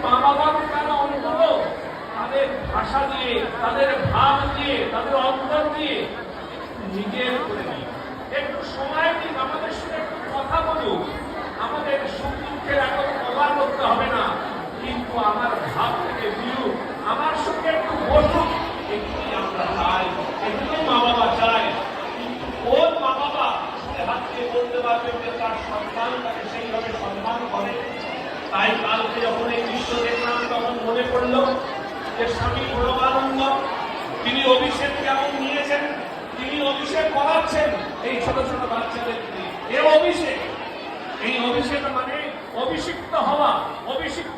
মা বাবাকে তারা অন্তত তাদের ভাষা দিয়ে, তাদের ভাব দিয়ে, তাদের অন্তর দিয়ে নিজের করে নিই, একটু সময় দিন, আমাদের সঙ্গে একটু কথা বলুন, আমাদের সুখ দুঃখের এখন কভার করতে হবে না, কিন্তু আমার ভাব থেকে বুঝুন, আমার সঙ্গে একটু বসুন, এগুলি আমরা চাই, এগুলোই মা বাবা চায়। কিন্তু ওর মা বাবা হাত দিয়ে বলতে পারবেন যে তার সন্তান তাকে সেইভাবে সম্মান করে। তাই কালকে যখন এই দৃশ্য দেখলাম তখন মনে পড়ল যে স্বামী প্রণবানন্দ তিনি অভিষেক কেমন নিয়েছেন, তিনি অভিষেক করাচ্ছেন এই ছোট ছোট বাচ্চাদেরকে। এই অভিষেক মানে অভিষিক্ত হওয়া, অভিষিক্ত